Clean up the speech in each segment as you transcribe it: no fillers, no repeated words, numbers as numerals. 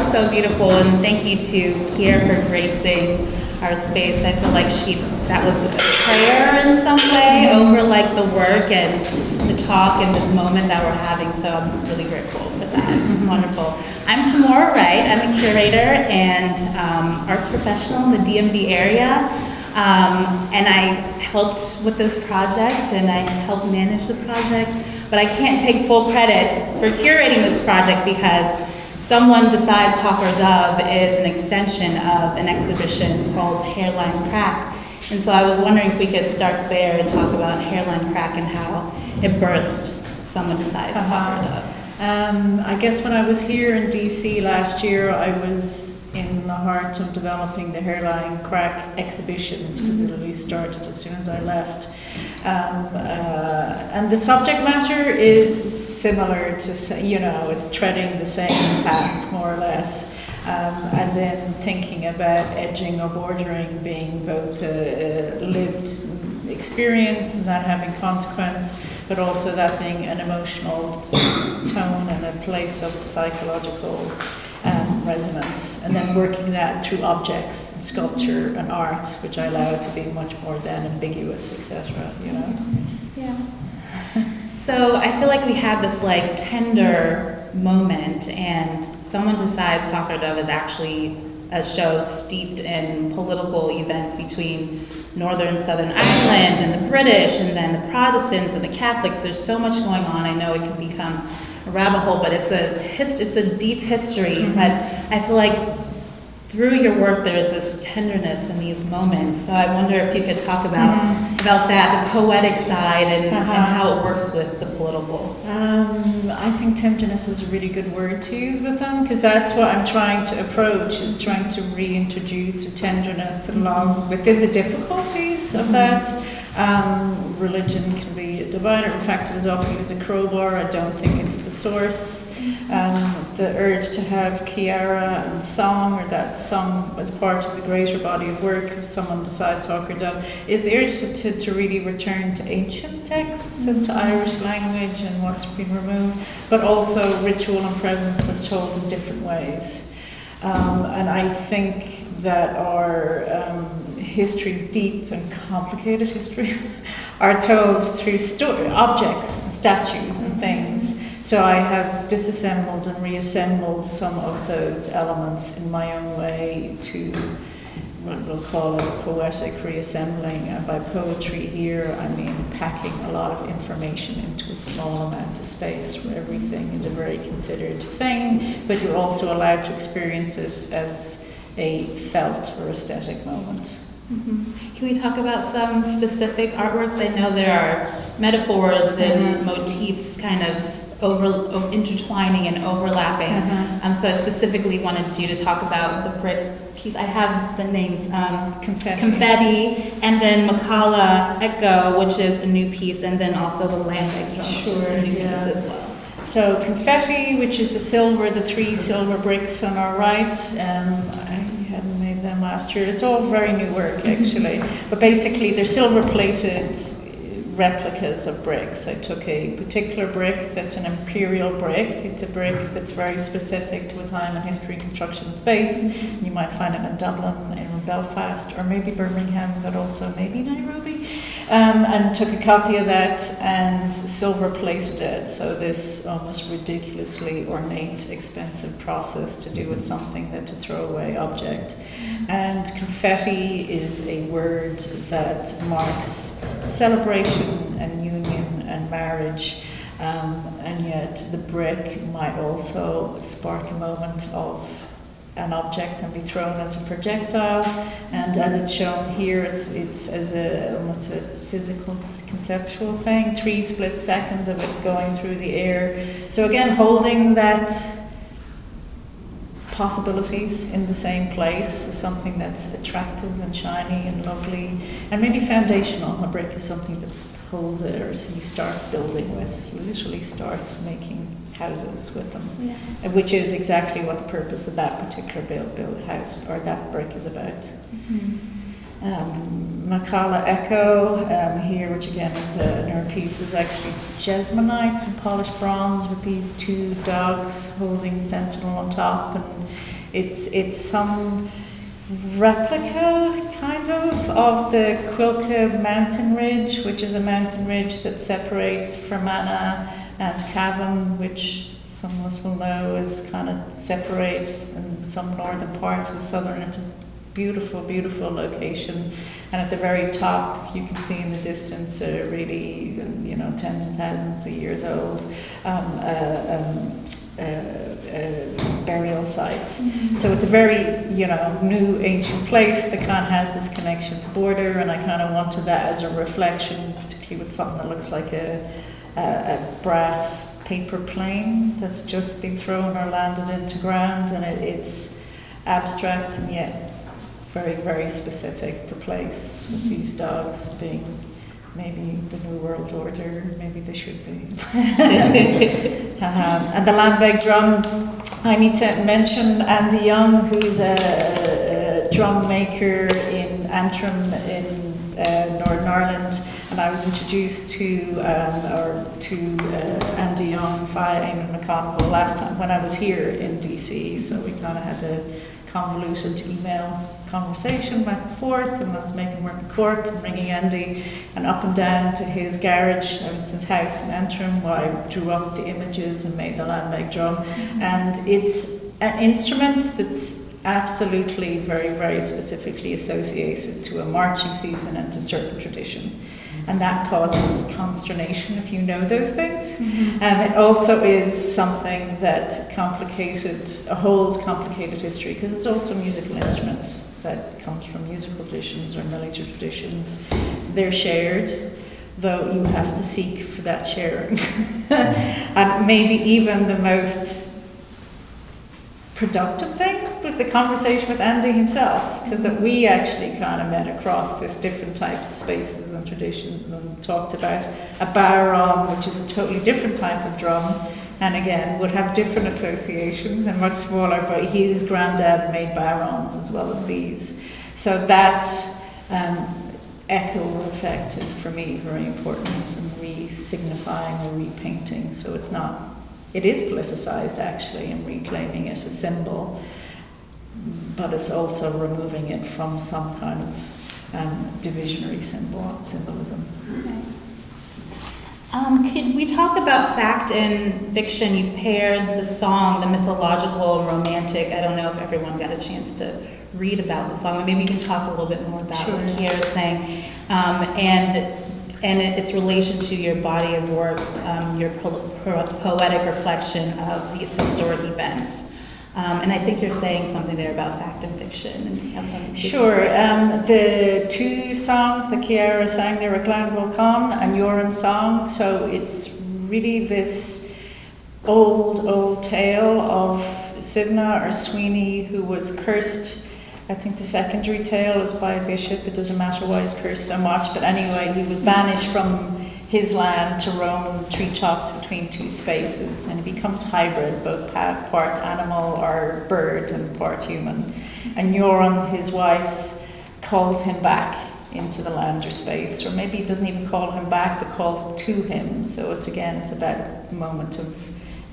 was so beautiful, and thank you to Kier for gracing our space. I feel like that was a prayer in some way over like the work and the talk and this moment that we're having, so I'm really grateful for that. It's wonderful. I'm Tomora Wright. I'm a curator and arts professional in the DMV area, and I helped with this project and I helped manage the project, but I can't take full credit for curating this project because Someone Decides Hawk or Dove is an extension of an exhibition called Hairline Crack. And so I was wondering if we could start there and talk about Hairline Crack and how it birthed Someone Decides Hawk or Dove. I guess when I was here in DC last year, I was in the heart of developing the Hairline Crack exhibitions because it really started as soon as I left. And the subject matter is similar to, you know, it's treading the same path more or less, as in thinking about edging or bordering being both a lived experience and that having consequence, but also that being an emotional tone and a place of psychological resonance, and then working that through objects and sculpture and art, which I allow to be much more then ambiguous, etc. You know. Yeah. So I feel like we have this like tender moment, and Someone Decides Hawk or Dove is actually a show steeped in political events between Northern and Southern Ireland and the British, and then the Protestants and the Catholics. There's so much going on. I know it can become a rabbit hole, but it's a deep history. But I feel like through your work there's this tenderness in these moments. So I wonder if you could talk about that, the poetic side, and how it works with the political. I think tenderness is a really good word to use with them, because that's what I'm trying to approach, is trying to reintroduce a tenderness and love within the difficulties of that. Religion can be a divider. In fact, it was often used as a crowbar. I don't think it's the source. The urge to have Chiara and song, or that song as part of the greater body of work of Someone Decides Hawk or Dove, is the urge to really return to ancient texts and to Irish language and what's been removed, but also ritual and presence that's told in different ways. And I think that our histories, deep and complicated histories, are told through objects, statues and things. So I have disassembled and reassembled some of those elements in my own way to what we'll call as poetic reassembling. And by poetry here, I mean packing a lot of information into a small amount of space where everything is a very considered thing, but you're also allowed to experience it as a felt or aesthetic moment. Can we talk about some specific artworks? I know there are metaphors and motifs kind of intertwining and overlapping. So I specifically wanted you to talk about the brick piece. I have the names, Confetti, and then Makala Echo, which is a new piece, and then also the Lambic drum, which is a new piece as well. So Confetti, which is the 3 silver bricks on our right, I hadn't made them last year. It's all very new work actually, but basically they're silver plated replicas of bricks. I took a particular brick that's an imperial brick. It's a brick that's very specific to a time in history, construction, space. You might find it in Dublin, in Belfast, or maybe Birmingham, but also maybe Nairobi. And took a copy of that and silver plated it. So this almost ridiculously ornate, expensive process to do with something that's a throwaway object. And confetti is a word that marks celebration and union and marriage, and yet the brick might also spark a moment of an object and be thrown as a projectile, and as it's shown here, it's as almost a physical, conceptual thing, 3 split second of it going through the air. So again, holding that possibilities in the same place is something that's attractive and shiny and lovely, and maybe foundational. A brick is something that holds it, or so you start building with. You literally start making houses with them, which is exactly what the purpose of that particular build house or that brick is about. Makala Echo here, which again is an art piece, is actually jesmonite and polished bronze with these 2 dogs holding sentinel on top, and It's some replica kind of the Quilca mountain ridge, which is a mountain ridge that separates Fermanagh and Cavan, which some of us will know is kind of separates in some northern part to the southern. It's a beautiful, beautiful location. And at the very top, you can see in the distance a really, tens of thousands of years old burial site. Mm-hmm. So it's a very, new ancient place that kind of has this connection to border, and I kind of wanted that as a reflection, particularly with something that looks like a brass paper plane that's just been thrown or landed into ground, and it's abstract and yet very, very specific to place, with these dogs being maybe the New World Order, maybe they should be. And the land-bag drum, I need to mention Andy Young, who's a drum maker in Antrim in Northern Ireland, and I was introduced to Andy Young via Niamh McCann last time when I was here in DC, so we kind of had a convoluted email conversation back and forth, and I was making work in Cork and bringing Andy and up and down to his garage, his house in Antrim, where I drew up the images and made the land-bag drum. Mm-hmm. And it's an instrument that's absolutely very, very specifically associated to a marching season and to certain tradition. And that causes consternation if you know those things. Mm-hmm. And it also is something that holds complicated history, because it's also a musical instrument that comes from musical traditions or military traditions. They're shared, though you have to seek for that sharing. And maybe even the most productive thing was the conversation with Andy himself, because that we actually kind of met across this different types of spaces and traditions and talked about a baron, which is a totally different type of drum, and again would have different associations and much smaller, but his granddad made barons as well as these. So that echo effect is for me very important in re-signifying or repainting. So it is politicized actually and reclaiming it as a symbol, but it's also removing it from some kind of divisionary symbolism. Okay. Could we talk about fact and fiction? You've paired the song, the mythological and romantic. I don't know if everyone got a chance to read about the song, but maybe you can talk a little bit more about what Kiera is saying, and its relation to your body of work, your poetic reflection of these historic events. And I think you're saying something there about fact and fiction. And you have something to sure. The two songs that Kiera sang, they were Glan Volcan and Yoran Song. So it's really this old tale of Sidna or Sweeney, who was cursed. I think the secondary tale is by a bishop. It doesn't matter why he's cursed so much, but anyway, he was banished from his land to roam treetops between two spaces, and he becomes hybrid, both part animal or bird and part human. And Yoran, his wife, calls him back into the land or space, or maybe he doesn't even call him back, but calls to him. So it's about a moment of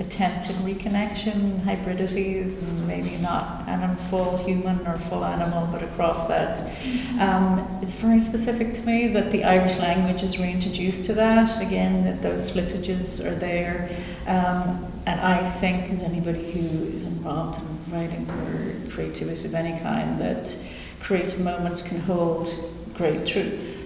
attempted reconnection, hybridities, and maybe not full human or full animal, but across that. It's very specific to me that the Irish language is reintroduced to that, again, that those slippages are there. And I think, as anybody who is involved in writing or creativity of any kind, that creative moments can hold great truth.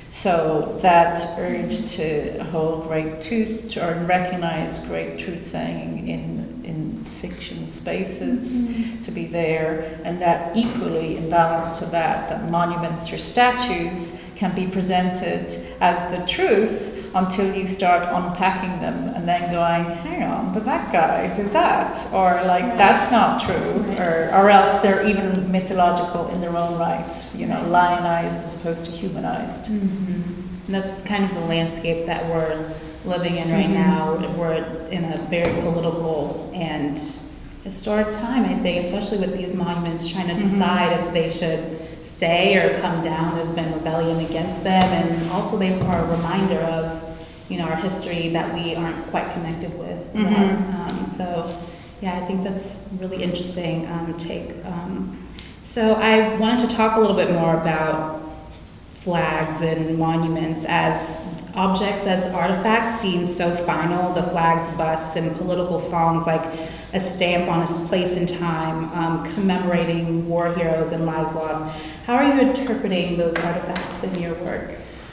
So that urge to hold great truth or recognize great truth saying in fiction spaces, to be there, and that equally in balance to that monuments or statues can be presented as the truth until you start unpacking them and then going, hang on, but that guy did that, or that's not true, or else they're even mythological in their own right, lionized as opposed to humanized. Mm-hmm. And that's kind of the landscape that we're living in right now. We're in a very political and historic time, I think, especially with these monuments, trying to decide if they should stay or come down. There's been rebellion against them, and also they are a reminder of, our history that we aren't quite connected with. So Yeah, I think that's really interesting take. So I wanted to talk a little bit more about flags and monuments as objects, as artifacts seem so final. The flags, busts, and political songs like a stamp on a place in time, commemorating war heroes and lives lost. How are you interpreting those artifacts in your work?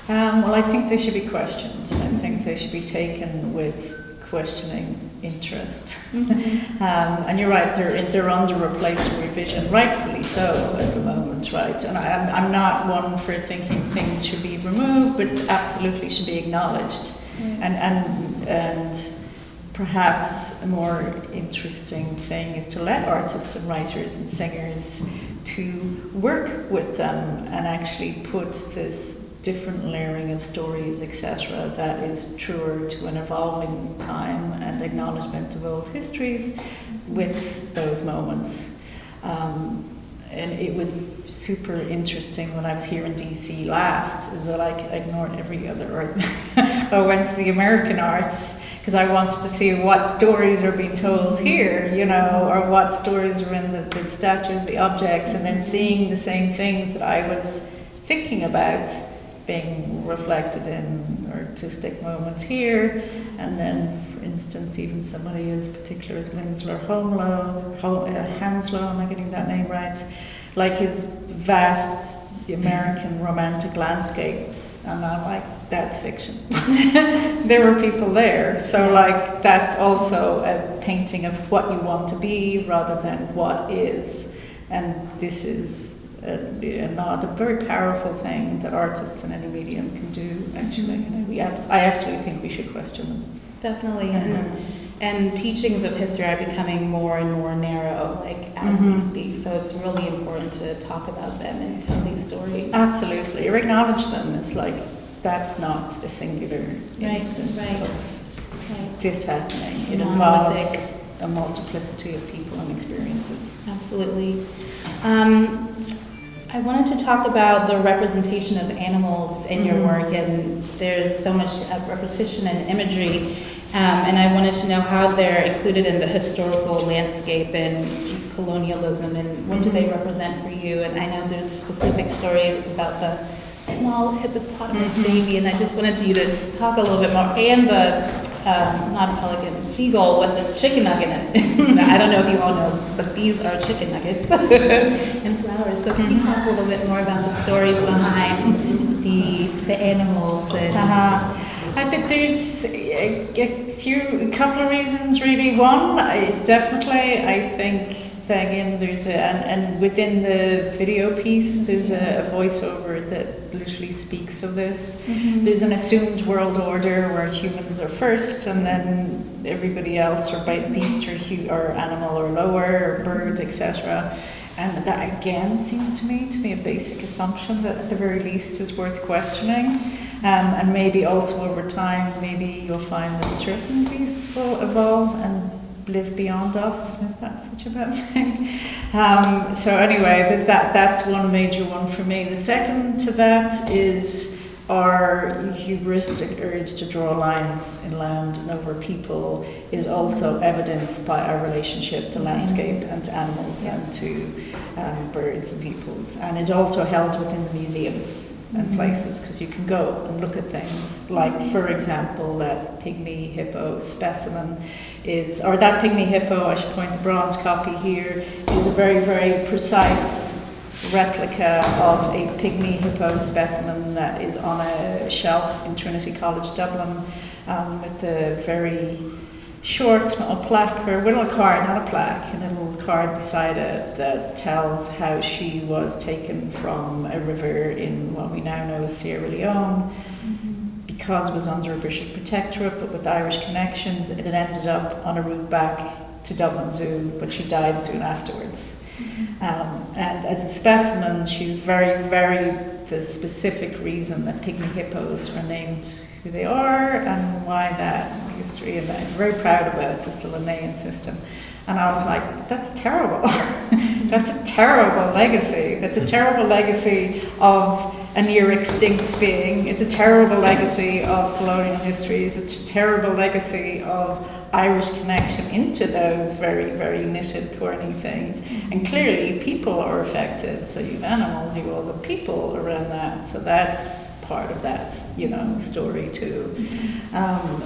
Well, I think they should be questioned. I think they should be taken with questioning interest. And you're right, they're under replace and revision, rightfully so at the moment, right? And I'm not one for thinking things should be removed, but absolutely should be acknowledged. And perhaps a more interesting thing is to let artists and writers and singers to work with them and actually put this different layering of stories, etc., that is truer to an evolving time and acknowledgement of old histories with those moments. And it was super interesting when I was here in DC last, is that I ignored every other art. I went to the American arts because I wanted to see what stories are being told here, you know, or what stories are in the statues, the objects, and then seeing the same things that I was thinking about being reflected in artistic moments here. And then, for instance, even somebody as particular as Winslow Hounslow, am I getting that name right? Like his vast American romantic landscapes, and I'm like, that's fiction. There were people there, so like that's also a painting of what you want to be rather than what is. And this is a very powerful thing that artists in any medium can do, actually. You know, I absolutely think we should question them. Definitely. And teachings of history are becoming more and more narrow, like as we speak. So it's really important to talk about them and tell these stories. Absolutely, or acknowledge them. It's like that's not a singular instance of this happening. It involves a multiplicity of people and experiences. Absolutely. I wanted to talk about the representation of animals in your work, and there's so much repetition and imagery, and I wanted to know how they're included in the historical landscape and colonialism, and what do they represent for you? And I know there's a specific story about the small hippopotamus baby, and I just wanted you to talk a little bit more, and the not pelican, seagull with the chicken nugget in it. I don't know if you all know, but these are chicken nuggets and flowers. So can you talk a little bit more about the stories behind the animals? And I think there's a couple of reasons really. One, I think again there's and within the video piece there's a voiceover that literally speaks of this. There's an assumed world order where humans are first and then everybody else, or beast or animal or lower, or bird, etc. And that again seems to me to be a basic assumption that at the very least is worth questioning. And maybe also over time, maybe you'll find that certain beasts will evolve and live beyond us. Is that such a bad thing? So anyway, there's that's one major one for me. The second to that is our hubristic urge to draw lines in land and over people is also evidenced by our relationship to landscape and to animals and to birds and peoples, and is also held within the museums and places, because you can go and look at things like, for example, that pygmy hippo specimen that pygmy hippo, I should point the bronze copy here, is a very, very precise replica of a pygmy hippo specimen that is on a shelf in Trinity College, Dublin, with a very short little plaque, or a little card, not a plaque, a little card beside it that tells how she was taken from a river in what we now know as Sierra Leone. Because it was under a British protectorate, but with Irish connections, it had ended up on a route back to Dublin Zoo, but she died soon afterwards. And as a specimen, she's very, very the specific reason that pygmy hippos are named who they are and why that history, and I'm very proud about it, it's the Linnaean system. And I was like, that's terrible. That's a terrible legacy. That's a terrible legacy of a near extinct being. It's a terrible legacy of colonial histories. It's a terrible legacy of Irish connection into those very, very knitted, thorny things. And clearly people are affected. So you've animals, you've also people around that. So that's part of that, you know, story too.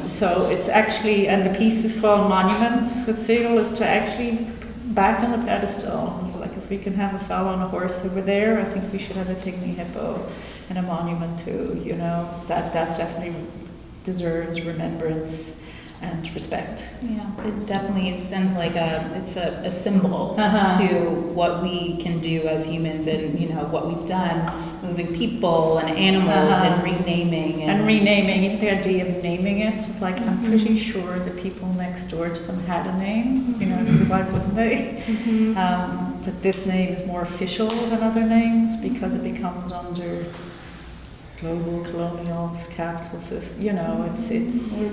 So it's actually, and the piece is called Monuments with Seal, is to actually back on the pedestal. It's like, if we can have a fellow on a horse over there, I think we should have a pygmy hippo and a monument too, you know. That definitely deserves remembrance and respect. Yeah, it definitely sends like it's a symbol to what we can do as humans, and you know what we've done, moving people and animals and renaming. And renaming, even the idea of naming it, it's like, I'm pretty sure the people next door to them had a name, you know, because why wouldn't they? But this name is more official than other names because it becomes under global colonial capital system, you know, it's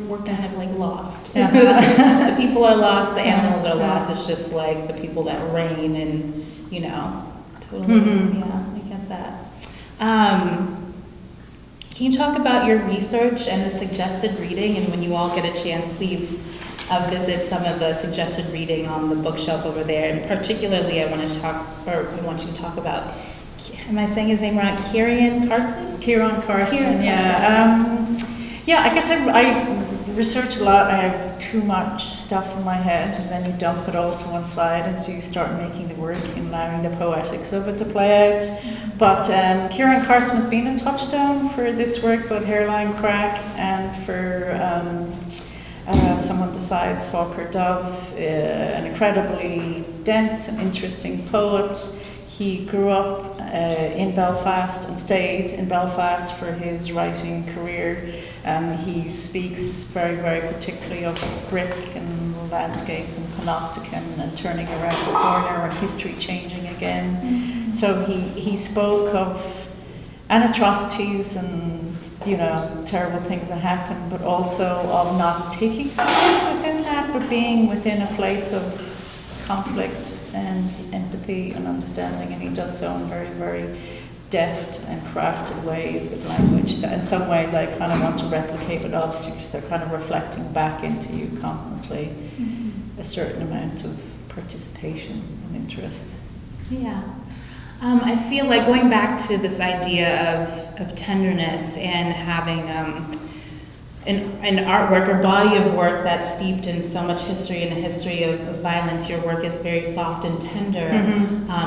we're kind of like lost. The people are lost, the animals are lost. It's just like the people that reign, and you know, totally. Yeah, I get that. Can you talk about your research and the suggested reading? And when you all get a chance, please visit some of the suggested reading on the bookshelf over there. And particularly, I want you to talk about. Am I saying his name right? Kieran Carson? Kieran Carson, yeah. Yeah, I guess I research a lot. I have too much stuff in my head, and then you dump it all to one side as you start making the work and allowing the poetics of it to play out. But Kieran Carson has been a touchstone for this work, both Hairline Crack and for Someone Decides, Hawker Dove, an incredibly dense and interesting poet. He grew up in Belfast and stayed in Belfast for his writing career. He speaks very, very particularly of brick and landscape and panopticon and turning around the corner and history changing again. So he spoke of atrocities and, you know, terrible things that happen, but also of not taking sides within that, but being within a place of conflict and empathy and understanding, and he does so in very, very deft and crafted ways with language that in some ways I kind of want to replicate with objects. They're kind of reflecting back into you constantly a certain amount of participation and interest. Yeah. I feel like going back to this idea of tenderness and having an artwork or body of work that's steeped in so much history and a history of violence. Your work is very soft and tender.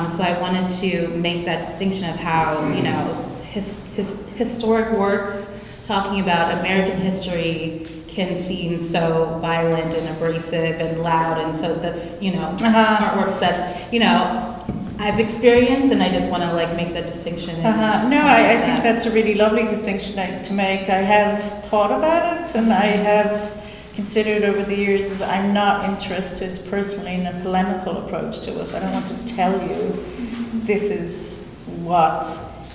So I wanted to make that distinction of how, you know, historic works talking about American history can seem so violent and abrasive and loud, and so that's, you know, artworks that, you know, I've experienced, and I just want to like make that distinction. No, I think that's a really lovely distinction to make. I have thought about it, and I have considered over the years. I'm not interested personally in a polemical approach to it. I don't want to tell you this is what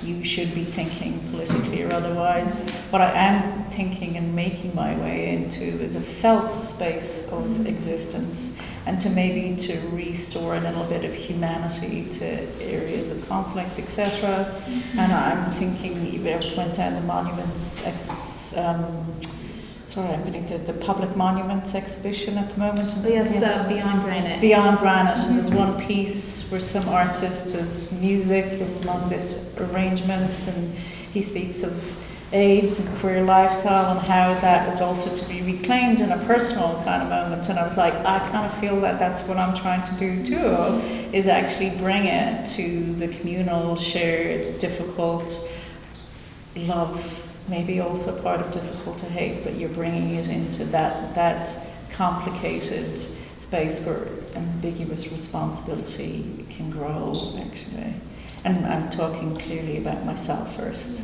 you should be thinking politically or otherwise. What I am thinking and making my way into is a felt space of existence, and to maybe to restore a little bit of humanity to areas of conflict, etc. And I'm thinking, even if I went down the monuments, I'm doing the public monuments exhibition at the moment. Beyond Granite. Beyond Granite, and there's one piece where some artist has music along this arrangement, and he speaks of AIDS and queer lifestyle and how that is also to be reclaimed in a personal kind of moment. And I was like, I kind of feel that that's what I'm trying to do too, is actually bring it to the communal, shared, difficult love, maybe also part of difficult to hate, but you're bringing it into that complicated space where ambiguous responsibility can grow, actually. And I'm talking clearly about myself first.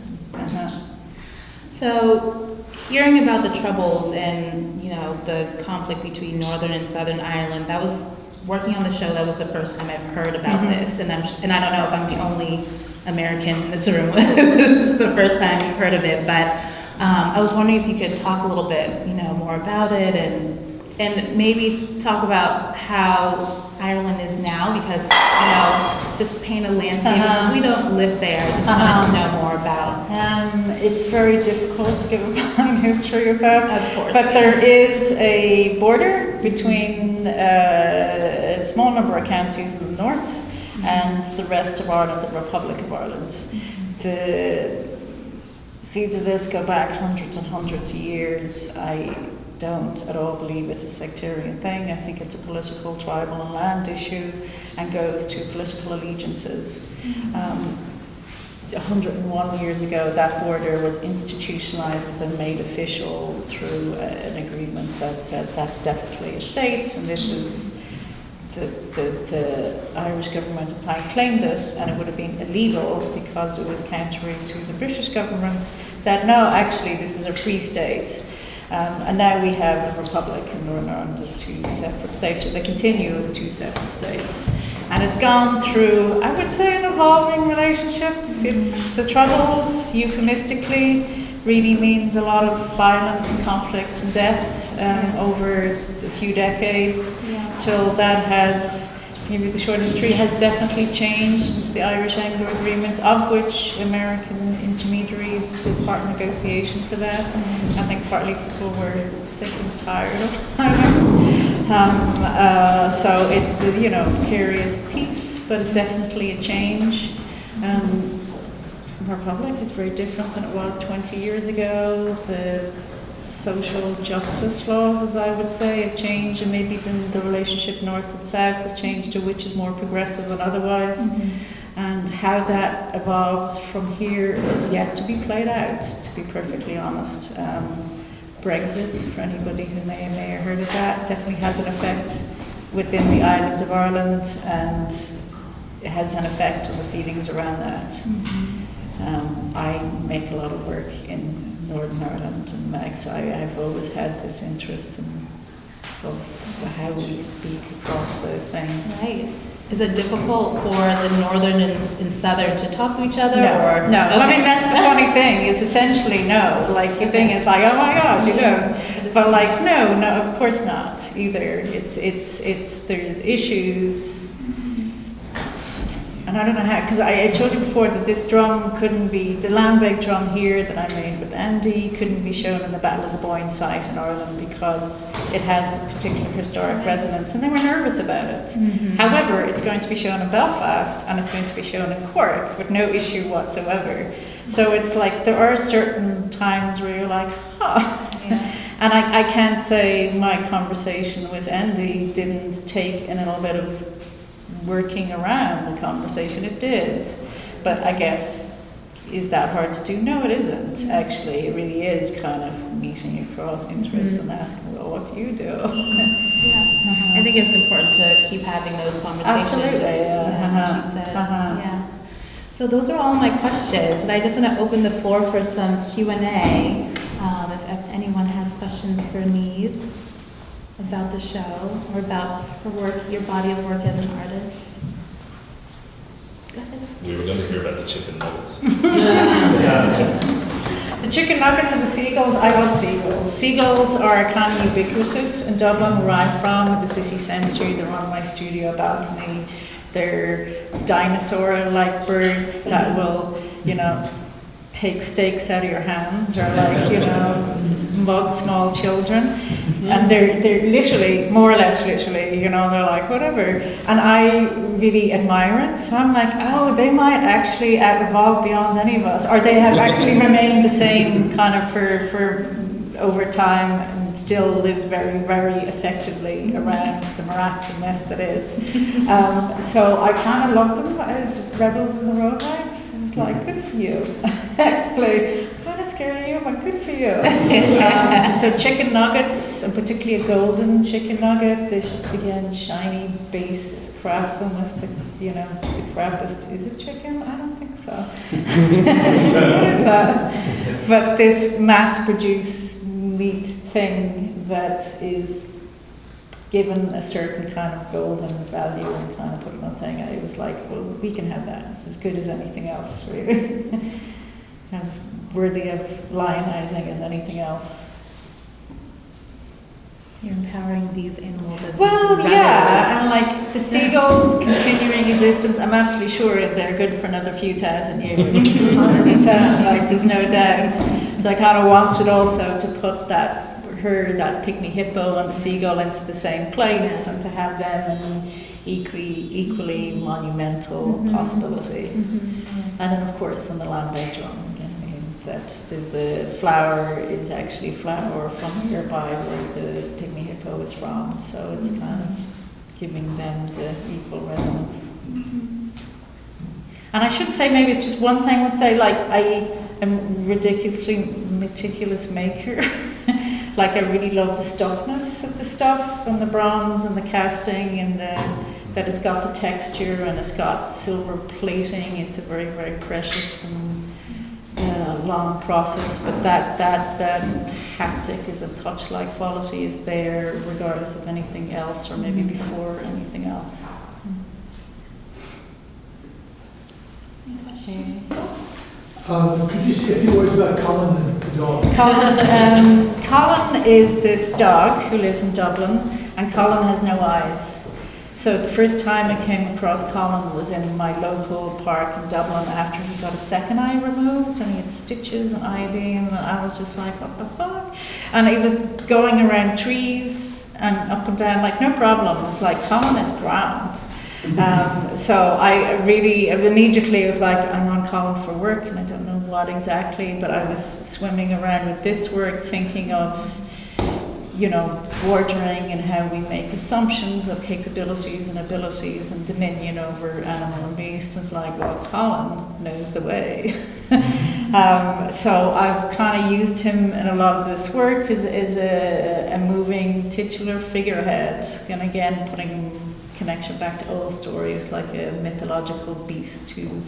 So, hearing about the Troubles and, you know, the conflict between Northern and Southern Ireland, that was, working on the show, that was the first time I've heard about this, and I don't know if I'm the only American in this room. This is the first time you've heard of it, but I was wondering if you could talk a little bit, you know, more about it, and maybe talk about how Ireland is now, because, just paint a landscape, because we don't live there. I just wanted to know more about. It's very difficult to give a long history of that. Of course. But there is a border between a small number of counties in the north and the rest of Ireland, the Republic of Ireland. The seeds of this go back hundreds and hundreds of years. I don't at all believe it's a sectarian thing. I think it's a political, tribal and land issue and goes to political allegiances. 101 years ago, that border was institutionalized and made official through an agreement that said that's definitely a state, and this is the Irish government claimed it, and it would have been illegal because it was counter to the British government, said no, actually this is a free state. And now we have the Republic in Northern Ireland as two separate states, or they continue as two separate states. And it's gone through, I would say, an evolving relationship. It's the Troubles, euphemistically, really means a lot of violence, conflict and death over a few decades, till that has, to give you the short history, has definitely changed since the Irish-Anglo Agreement, of which American intermediaries did part negotiation for that. I think partly people were sick and tired of violence. So it's a precarious piece, but definitely a change. Republic is very different than it was 20 years ago. The social justice laws, as I would say, have changed, and maybe even the relationship north and south has changed to which is more progressive than otherwise. And how that evolves from here is yet to be played out, to be perfectly honest. Brexit, for anybody who may have heard of that, definitely has an effect within the island of Ireland, and it has an effect on the feelings around that. I make a lot of work in Northern Ireland and Max. I've always had this interest in of how we speak across those things. Right. Is it difficult for the northern and southern to talk to each other? No, or? no. Okay. I mean, that's the funny thing, is essentially no. Like, the thing is like, oh my God, But like, no, of course not either. It's there's issues. And I don't know how, because I told you before that this drum couldn't be, the Lambeg drum here that I made with Andy couldn't be shown in the Battle of the Boyne site in Ireland because it has a particular historic resonance, and they were nervous about it. However, it's going to be shown in Belfast and it's going to be shown in Cork with no issue whatsoever. So it's like there are certain times where you're like, And I can't say my conversation with Andy didn't take in a little bit of working around the conversation. It did, but I guess, is that hard to do? No, it isn't. Actually, it really is kind of meeting across interests and asking, well, what do you do? I think it's important to keep having those conversations. Absolutely, Yeah. So those are all my questions, and I just want to open the floor for some Q&A. If anyone has questions for Niamh about the show or about her work, your body of work as an artist. Go ahead. We were going to hear about the chicken nuggets. The chicken nuggets and the seagulls, I love seagulls. Seagulls are kind of ubiquitous in Dublin, where I'm from, in the city centre. They're on my studio balcony. They're dinosaur-like birds that will, take steaks out of your hands, or mug small children. And they're literally, more or less literally, they're like, whatever. And I really admire it. So I'm like, oh, they might actually evolve beyond any of us. Or they have actually remained the same kind of for over time and still live very, very effectively around the morass and mess that is. So I kind of love them as rebels in the road rags. It's like, good for you. Actually, kind of scary you, but good for you. So chicken nuggets, and particularly a golden chicken nugget, this again shiny base croissant with the crappiest. Is it chicken? I don't think so. What is that? But this mass-produced meat thing that is given a certain kind of golden value and kind of put on a thing, I was like, well, we can have that. It's as good as anything else, really. As worthy of lionizing as anything else. You're empowering these animals as Well, these yeah, and rebels. like the seagulls' continuing existence, I'm absolutely sure they're good for another few thousand years. 100%, like there's no doubt. So I kind of wanted also to put that pygmy hippo and the seagull into the same place, Yes. and to have them an equally monumental possibility. And then of course on the land-based drum, that's the flower is actually a flower from nearby where the pygmy hippo is from, so it's kind of giving them the equal resonance. And I should say, maybe it's just one thing I would say, like I am ridiculously meticulous maker. Like I really love the stuffness of the stuff and the bronze and the casting and that it's got the texture and it's got silver plating. It's a very, very precious and long process, but that haptic is a touch-like quality is there regardless of anything else, or maybe before anything else. Any questions? Could you say a few words about Colin the dog? Colin is this dog who lives in Dublin, and Colin has no eyes. So the first time I came across Colin was in my local park in Dublin after he got a second eye removed, and he had stitches and iodine, and I was just like, what the fuck? And he was going around trees and up and down, like, no problem. It's like, Colin is grand. So I immediately was like, I'm on Colin for work, and I don't know what exactly, but I was swimming around with this work thinking of, bordering and how we make assumptions of capabilities and abilities and dominion over animal and beast. It's like, well, Colin knows the way. So I've kind of used him in a lot of this work as a moving titular figurehead, and again putting connection back to old stories, like a mythological beast who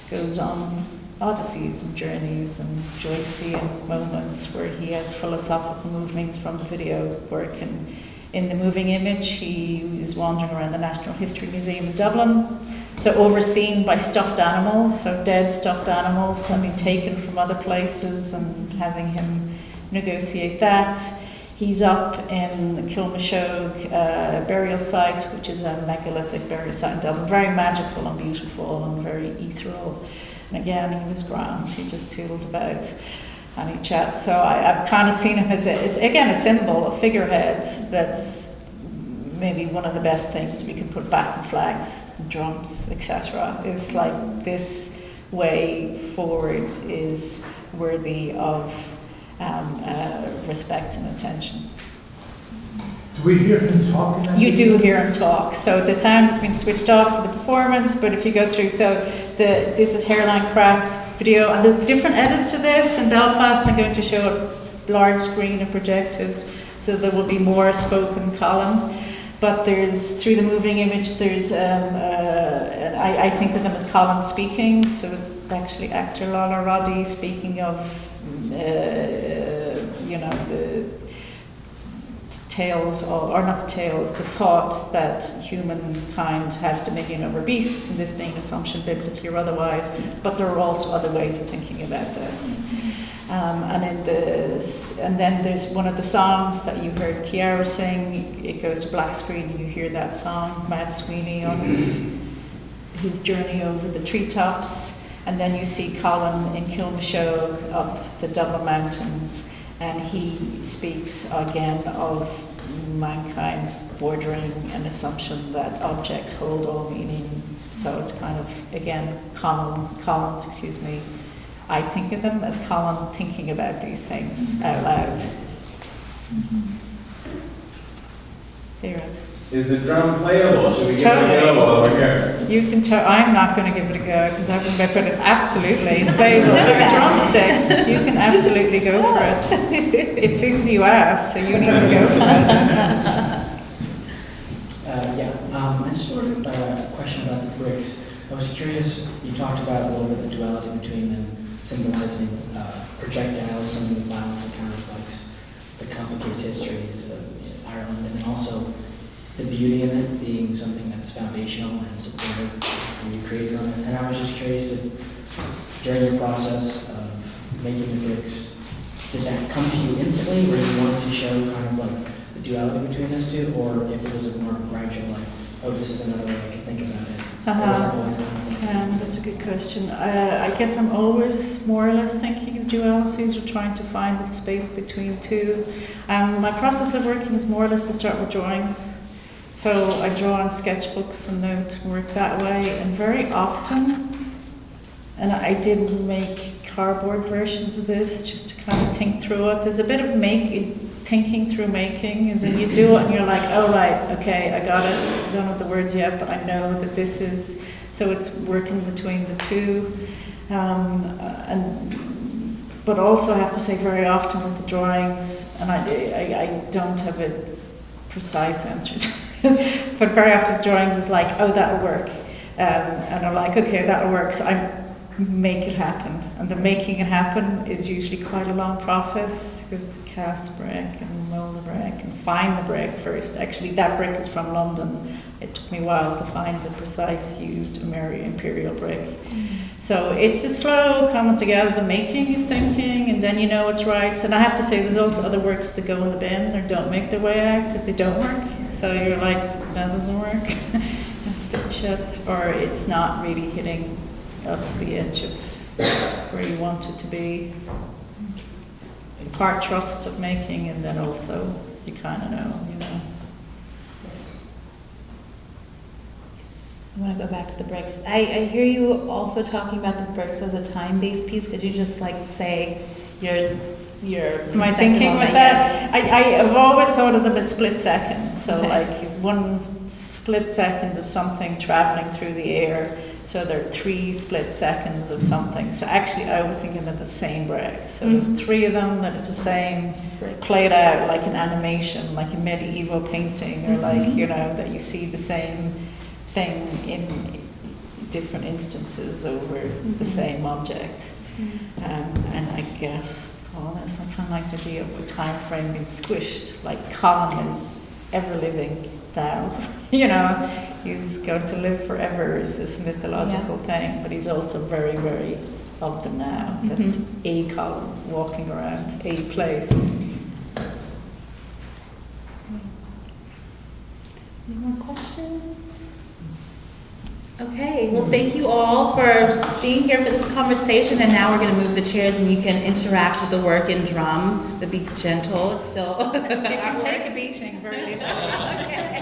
goes on odysseys and journeys and Joycean moments where he has philosophical movements from the video work. And in the moving image, he is wandering around the National History Museum in Dublin, so overseen by stuffed animals, so dead stuffed animals that have been taken from other places, and having him negotiate that. He's up in the Kilmashogue burial site, which is a megalithic burial site in Dublin, very magical and beautiful and very ethereal. And again, he was grand. He just tootled about and he chats. So I've kind of seen him as again a symbol, a figurehead. That's maybe one of the best things we can put back in flags and drums, etc. Is like this way forward is worthy of respect and attention. Do we hear him talk? You do hear him talk. So the sound has been switched off for the performance, but if you go through, this is Hairline Crap video, and there's a different edit to this. In Belfast, I'm going to show it large screen and projected, so there will be more spoken Colin. But there's, through the moving image, there's, I think of them as Colin speaking, so it's actually actor Lala Roddy speaking of, the tales, or not the tales, the thought that humankind have dominion over beasts, and this being an assumption biblically or otherwise, but there are also other ways of thinking about this. And then there's one of the songs that you heard Chiara sing. It goes to black screen and you hear that song, Mad Sweeney, on his journey over the treetops. And then you see Colin in Kilmashogue up the Dublin Mountains, and he speaks again of mankind's bordering an assumption that objects hold all meaning. So it's kind of, again, Collins, I think of them as Colin thinking about these things out loud. Here. Is the drum playable? Should we give Totally. it a go while we're here? You can I'm not going to give it a go because I've been put it absolutely. It's playable. There are drumsticks. You can absolutely go for it. It seems you asked, so you need to go for it. I just wanted a question about the bricks. I was curious, you talked about a little bit the duality between them symbolizing projectiles, some of the violence that kind of reflects the complicated histories of Ireland, and then also the beauty in it being something that's foundational and supportive and you create from it. And I was just curious if during your process of making the bricks, did that come to you instantly, or did you want to show kind of like the duality between those two, or if it was a more gradual, like, oh, this is another way I can think about it. Or was it always kind of like- That's a good question. I guess I'm always more or less thinking in dualities or trying to find the space between two. My process of working is more or less to start with drawings. So I draw on sketchbooks and note work that way, and very often, and I did make cardboard versions of this just to kind of think through it. There's a bit of thinking through making, as in you do it and you're like, oh right, okay, I got it. I don't have the words yet, but I know that this is, so it's working between the two. But also I have to say very often with the drawings, and I don't have a precise answer to it, but very often the drawings is like, oh, that'll work. And I'm like, okay, that'll work. So I make it happen. And the making it happen is usually quite a long process. You have to cast brick and mold the brick and find the brick first. Actually, that brick is from London. It took me a while to find the precise used imperial brick. Mm-hmm. So it's a slow coming together. The making is thinking, and then you know it's right. And I have to say, there's also other works that go in the bin or don't make their way out because they don't work. So you're like, that doesn't work. It's a bit shit, or it's not really hitting up to the edge of where you want it to be. Part trust of making, and then also you kind of know, you know. I want to go back to the bricks. I hear you also talking about the bricks as a time-based piece. Could you just like say your Am I thinking with that? I've always thought of them as split seconds. So like one split second of something traveling through the air. So there are 3 split seconds of something. So actually I was thinking of the same brick. So there's 3 of them that it's the same played out like an animation, like a medieval painting, or like, you know, that you see the same thing in different instances over the same object. And I guess, to be honest, I kind of like the idea of the time frame being squished, like Colin is ever living now, you know, he's going to live forever is this mythological thing, but he's also very, very of the now. That's a Colin walking around a place. Any more questions? Okay, well, thank you all for being here for this conversation, and now we're going to move the chairs and you can interact with the work in drum, but be gentle. It's still If you take a beating, very literally.